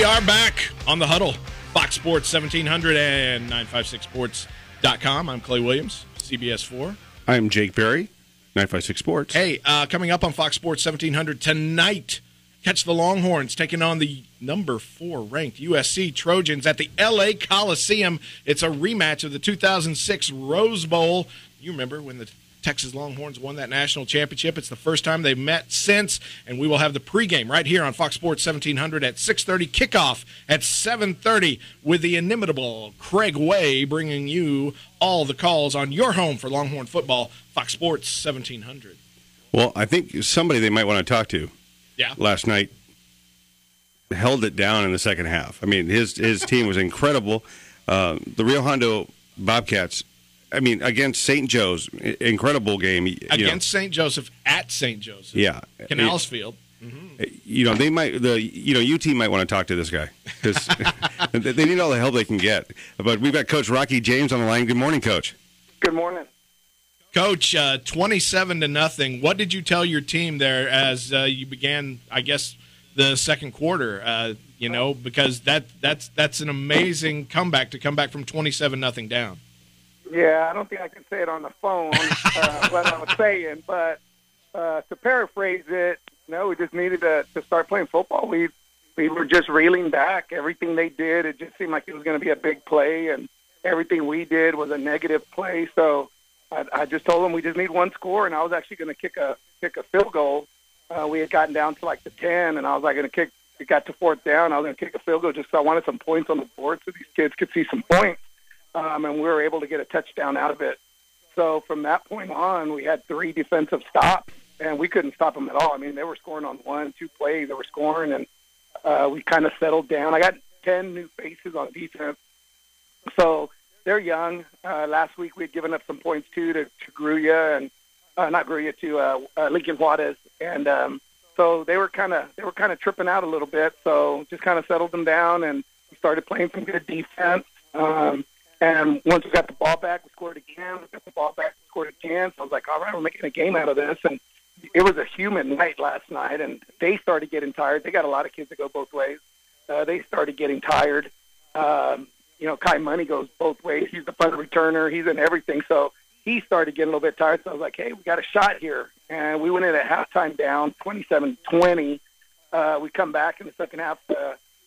We are back on the Huddle, Fox Sports 1700 and 956sports.com. I'm Clay Williams, CBS 4. I'm Jake Berry, 956 Sports. Hey, coming up on Fox Sports 1700 tonight, catch the Longhorns taking on the number 4 ranked USC Trojans at the LA Coliseum. It's a rematch of the 2006 Rose Bowl. You remember when the Texas Longhorns won that national championship. It's the first time they've met since, and we will have the pregame right here on Fox Sports 1700 at 6:30, kickoff at 7:30 with the inimitable Craig Way bringing you all the calls on your home for Longhorn football, Fox Sports 1700. Well, I think somebody they might want to talk to last night held it down in the second half. I mean, his team was incredible. The Rio Hondo Bobcats, I mean, against St. Joe's, incredible game. Against St. Joseph at St. Joseph. Yeah. Canals Field. Mm-hmm. They might, UT might want to talk to this guy because they need all the help they can get. But we've got Coach Rocky James on the line. Good morning, Coach. Good morning. Coach, 27-0. What did you tell your team there as you began, I guess, the second quarter? Because that's an amazing comeback to come back from 27-0 down. Yeah, I don't think I can say it on the phone what I was saying, but to paraphrase it, we just needed to start playing football. We were just reeling back. Everything they did, it just seemed like it was going to be a big play, and everything we did was a negative play. So I just told them we just need one score, and I was actually going to kick a field goal. We had gotten down to like the 10, and I was like going to kick. It got to fourth down. I was going to kick a field goal just so I wanted some points on the board so these kids could see some points. And we were able to get a touchdown out of it. So from that point on, we had 3 defensive stops, and we couldn't stop them at all. I mean, they were scoring on 1-2 plays. They were scoring, and we kind of settled down. I got 10 new faces on defense. So they're young. Last week we had given up some points, too, to Gruya and not Gruya, to Lincoln Juarez. And so they were kind of tripping out a little bit. So just kind of settled them down, and we started playing some good defense. And once we got the ball back, we scored again. We got the ball back, we scored again. So I was like, all right, we're making a game out of this. And it was a humid night last night, and they started getting tired. They got a lot of kids that go both ways. They started getting tired. Kai Money goes both ways. He's the punt returner. He's in everything. So he started getting a little bit tired. So I was like, hey, we got a shot here. And we went in at halftime down, 27-20. We come back in the second half.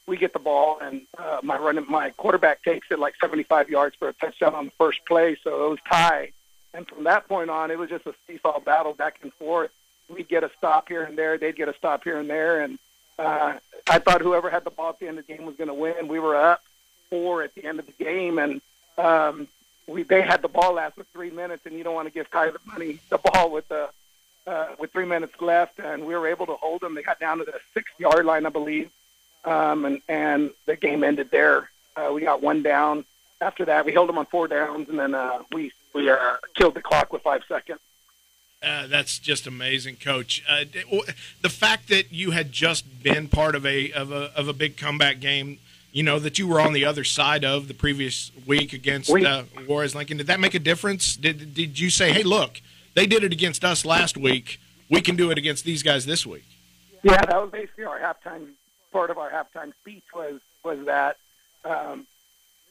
We get the ball, and my quarterback takes it like 75 yards for a touchdown on the first play, so it was tie. And from that point on, it was just a seesaw battle back and forth. We'd get a stop here and there. They'd get a stop here and there. And I thought whoever had the ball at the end of the game was going to win. We were up 4 at the end of the game, and they had the ball last with 3 minutes, and you don't want to give Kai Money the ball with 3 minutes left. And we were able to hold them. They got down to the 6-yard line, I believe. And the game ended there. We got 1 down. After that, we held them on 4 downs, and then we killed the clock with 5 seconds. That's just amazing, Coach. The fact that you had just been part of a big comeback game, that you were on the other side of the previous week against Juarez Lincoln, did that make a difference? Did you say, hey, look, they did it against us last week. We can do it against these guys this week? Yeah, that was basically our halftime. Part of our halftime speech was that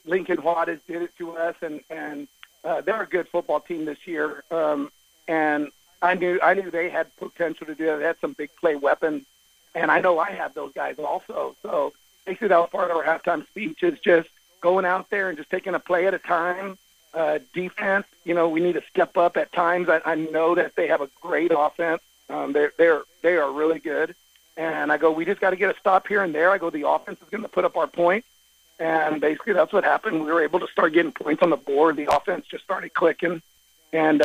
Lincoln Juarez did it to us, and they're a good football team this year. And I knew they had potential to do it. They had some big play weapons, and I know I have those guys also. So basically, that was part of our halftime speech is just going out there and just taking a play at a time. Defense, we need to step up at times. I know that they have a great offense. They are really good. And I go, we just got to get a stop here and there. I go, the offense is going to put up our points. And basically that's what happened. We were able to start getting points on the board. The offense just started clicking. And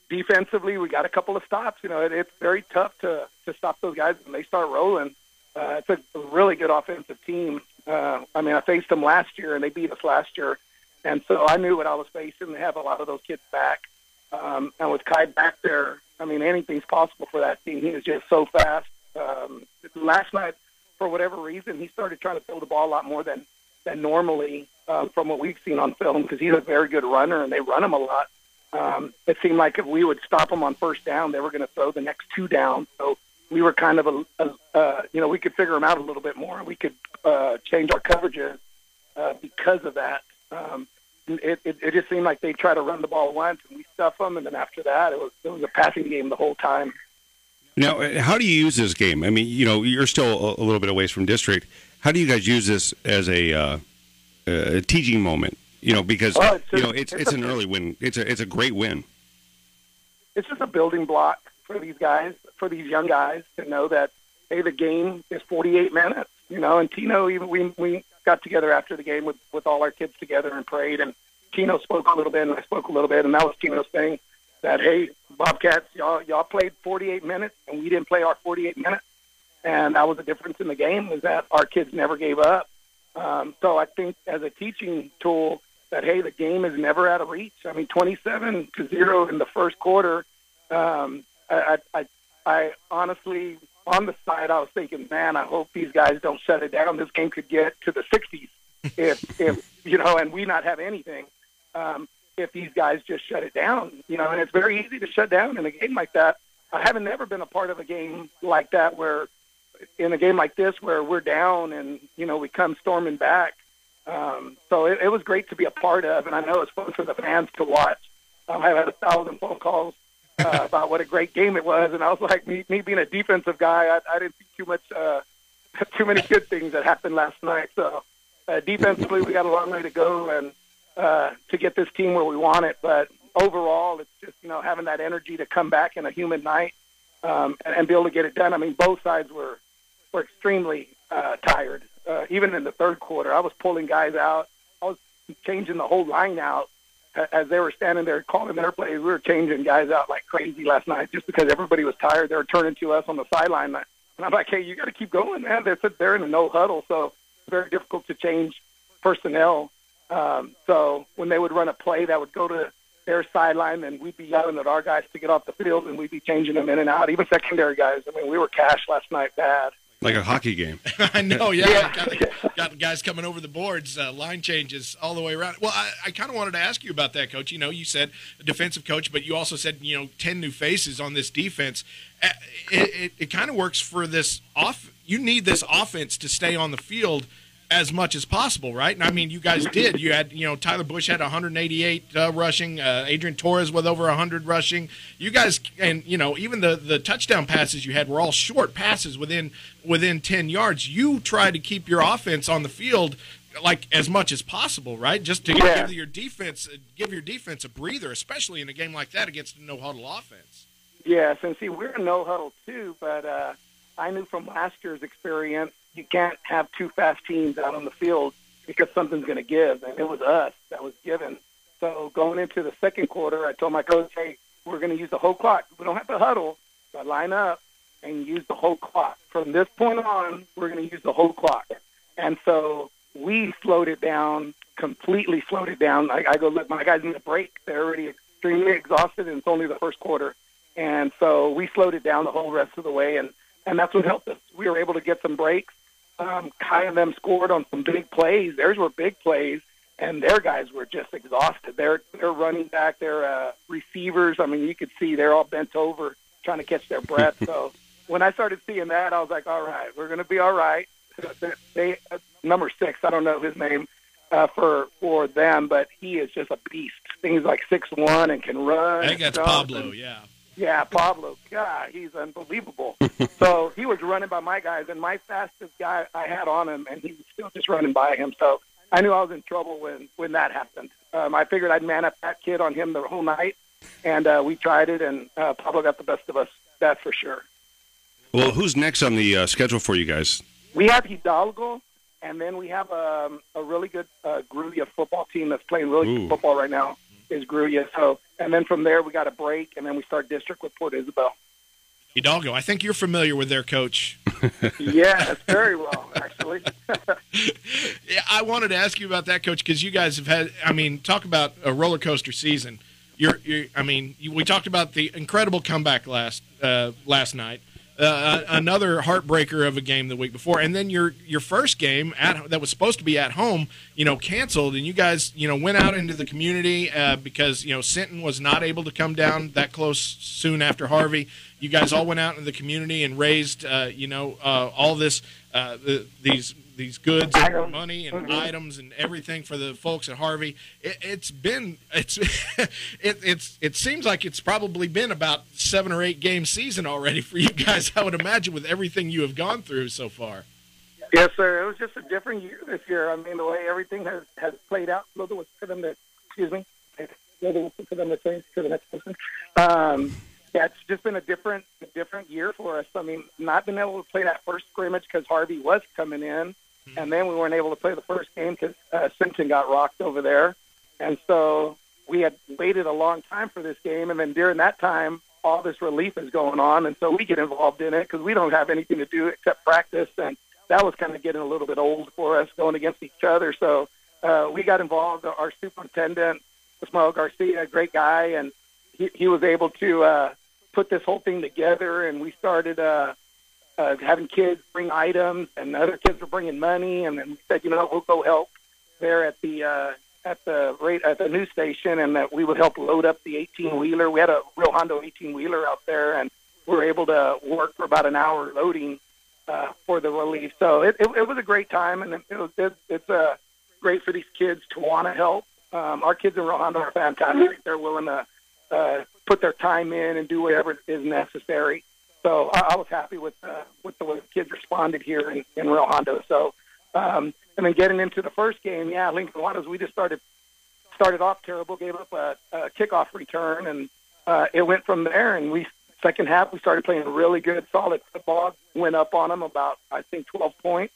defensively, we got a couple of stops. It's very tough to stop those guys when they start rolling. It's a really good offensive team. I faced them last year, and they beat us last year. And so I knew what I was facing. They have a lot of those kids back. And with Kai back there, anything's possible for that team. He is just so fast. Last night, for whatever reason, he started trying to throw the ball a lot more than normally from what we've seen on film because he's a very good runner and they run him a lot. It seemed like if we would stop him on first down, they were going to throw the next 2 down. So we were kind of we could figure them out a little bit more. We could change our coverages because of that. It just seemed like they try to run the ball once and we stuff them, and then after that it was a passing game the whole time. Now, how do you use this game? I mean, you're still a little bit away from district. How do you guys use this as a teaching moment? Because it's an early win. It's a great win. It's just a building block for these guys, for these young guys, to know that, hey, the game is 48 minutes. And Tino, even we got together after the game with all our kids together and prayed, and Tino spoke a little bit and I spoke a little bit, and that was Tino's thing, that, hey, Bobcats, y'all played 48 minutes and we didn't play our 48 minutes. And that was the difference in the game, is that our kids never gave up. So I think as a teaching tool that, hey, the game is never out of reach. I mean, 27-0 in the first quarter. I honestly, on the side, I was thinking, man, I hope these guys don't shut it down. This game could get to the 60s if and we not have anything. If these guys just shut it down, and it's very easy to shut down in a game like that. I haven't never been a part of a game like that where, in a game like this, where we're down and, we come storming back. So it was great to be a part of, and I know it's fun for the fans to watch. I've had 1,000 phone calls about what a great game it was, and I was like, me being a defensive guy, I didn't see too many good things that happened last night. So defensively, we got a long way to go and to get this team where we want it. But overall, it's just having that energy to come back in a humid night and be able to get it done. I mean, both sides were extremely tired. Even in the third quarter, I was pulling guys out. I was changing the whole line out as they were standing there calling their plays. We were changing guys out like crazy last night just because everybody was tired. They were turning to us on the sideline. And I'm like, hey, you got to keep going, man. They're in a no huddle, so it's very difficult to change personnel. So when they would run a play that would go to their sideline, and we'd be yelling at our guys to get off the field, and we'd be changing them in and out, even secondary guys. I mean, we were cashed last night bad. Like a hockey game. I know, yeah. Got guys coming over the boards, line changes all the way around. Well, I kind of wanted to ask you about that, Coach. You said a defensive coach, but you also said, 10 new faces on this defense. It kind of works for this you need this offense to stay on the field as much as possible, right? And I mean, you guys did. You had, Tyler Bush had 188 rushing, Adrian Torres with over 100 rushing. You guys, and even the touchdown passes you had were all short passes within 10 yards. You try to keep your offense on the field like as much as possible, right? Just to give your defense a breather, especially in a game like that against a no huddle offense. Yes, and see, we're a no huddle too, but I knew from last year's experience, you can't have two fast teams out on the field because something's going to give, and it was us that was given. So going into the second quarter, I told my coach, hey, we're going to use the whole clock. We don't have to huddle, but line up and use the whole clock. From this point on, we're going to use the whole clock. And so we slowed it down, completely slowed it down. I go, look, my guys need a break. They're already extremely exhausted, and it's only the first quarter. And so we slowed it down the whole rest of the way, and that's what helped us. We were able to get some breaks. Kai and them scored on some big plays. Theirs were big plays, and their guys were just exhausted. They're running back, their receivers. I mean, you could see they're all bent over trying to catch their breath. So when I started seeing that, I was like, all right, we're going to be all right. They number 6, I don't know his name for them, but he is just a beast. He's like 6'1" and can run. I think that's Pablo, yeah. Yeah, Pablo. God, he's unbelievable. So he was running by my guys, and my fastest guy I had on him, and he was still just running by him. So I knew I was in trouble when that happened. I figured I'd man up that kid on him the whole night, and we tried it, and Pablo got the best of us, that's for sure. Well, who's next on the schedule for you guys? We have Hidalgo, and then we have a really good Gruya football team that's playing really good football right now. Is Gruya. So, and then from there we got a break, and then we start district with Port Isabel. Hidalgo, I think you're familiar with their coach. Yes, very well, actually. Yeah, I wanted to ask you about that, Coach, because you guys have had, talk about a roller coaster season. We talked about the incredible comeback last night. another heartbreaker of a game the week before, and then your first game that was supposed to be at home, canceled, and you guys, went out into the community because Sinton was not able to come down that close soon after Harvey. You guys all went out into the community and raised, all this these goods and money and items and everything for the folks at Harvey. It seems like it's probably been about 7 or 8 game season already for you guys, I would imagine, with everything you have gone through so far. Yes, sir. It was just a different year this year. I mean, the way everything has played out. Was for them to, excuse me, for them to change to the next person. Yeah, it's just been a different year for us. I mean, not been able to play that first scrimmage because Harvey was coming in, and then we weren't able to play the first game because Simpson got rocked over there. And so we had waited a long time for this game, and then during that time, all this relief is going on, and so we get involved in it because we don't have anything to do except practice, and that was kind of getting a little bit old for us going against each other. So we got involved. Our superintendent, Ismael Garcia, a great guy, and he was able to put this whole thing together, and we started having kids bring items, and other kids were bringing money, and then we said, we'll go help there at the news station, and that we would help load up the 18-wheeler. We had a real Hondo 18-wheeler out there, and we were able to work for about an hour loading for the relief. So it was a great time, and it's great for these kids to want to help. Our kids in Real Hondo are fantastic. They're willing to put their time in and do whatever is necessary. So I was happy with the way the kids responded here in Real Hondo. So and then getting into the first game, Lincoln Waters, we just started off terrible, gave up a kickoff return, and it went from there. And second half, we started playing really good, solid football. Went up on them about, I think, 12 points.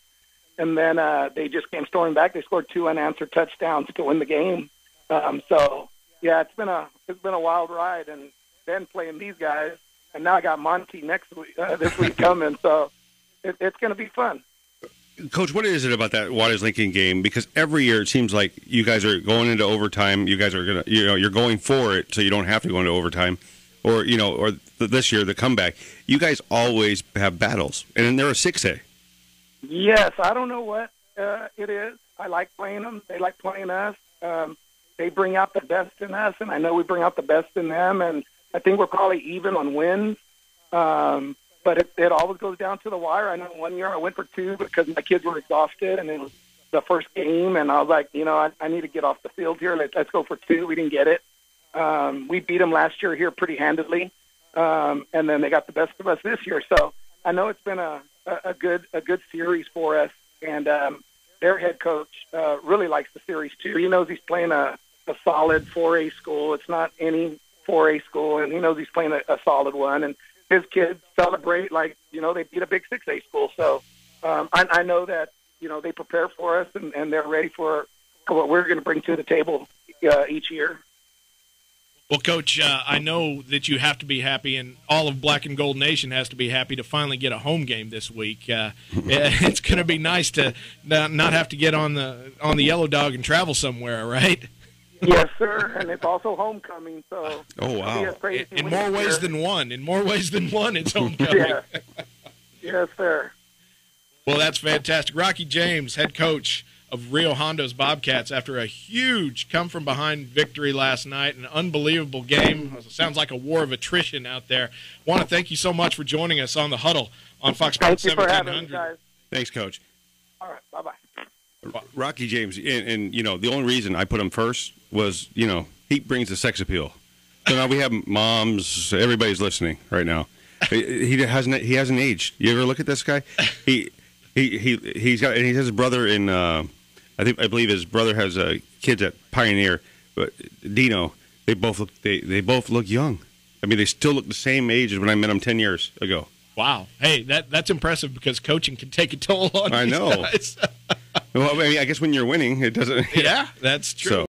And then they just came storming back. They scored 2 unanswered touchdowns to win the game. So, yeah, it's been a wild ride. And then playing these guys, and now I got Monty this week coming. So it's going to be fun. Coach, what is it about that Waters-Lincoln game? Because every year it seems like you guys are going into overtime. You guys are going to, you're going for it, so you don't have to go into overtime. Or, this year, the comeback. You guys always have battles, and then they're a 6A. Yes, I don't know what it is. I like playing them. They like playing us. They bring out the best in us, and I know we bring out the best in them. And I think we're probably even on wins. But it always goes down to the wire. I know one year I went for 2 because my kids were exhausted, and it was the first game, and I was like, I need to get off the field here. Let's go for 2. We didn't get it. We beat them last year here pretty handedly, and then they got the best of us this year. So I know it's been a good series for us, and their head coach really likes the series too. He knows he's playing a solid 4A school. It's not any 4A school, and he knows he's playing a solid one. And his kids celebrate like they beat a big 6A school. So I know that they prepare for us, and they're ready for what we're going to bring to the table each year. Well, Coach, I know that you have to be happy, and all of Black and Gold Nation has to be happy to finally get a home game this week. It's going to be nice to not have to get on the Yellow Dog and travel somewhere, right? Yes, sir, and it's also homecoming. So, oh wow! In more ways than one. In more ways than one, it's homecoming. Yeah. Yes, sir. Well, that's fantastic. Rocky James, head coach of Rio Hondo's Bobcats, after a huge come-from-behind victory last night, an unbelievable game. Sounds like a war of attrition out there. Want to thank you so much for joining us on the Huddle on Fox Sports 1700. Thank you for having me, guys. Thanks, Coach. All right, bye-bye. Rocky James, and the only reason I put him first was, he brings the sex appeal. So now we have moms, everybody's listening right now. He hasn't aged. You ever look at this guy? He has a brother in I believe his brother has kids at Pioneer, but Dino, they both look young. I mean, they still look the same age as when I met them 10 years ago. Wow. Hey, that's impressive because coaching can take a toll on I these know. guys. Well, I guess when you're winning, it doesn't. Yeah, that's true. So,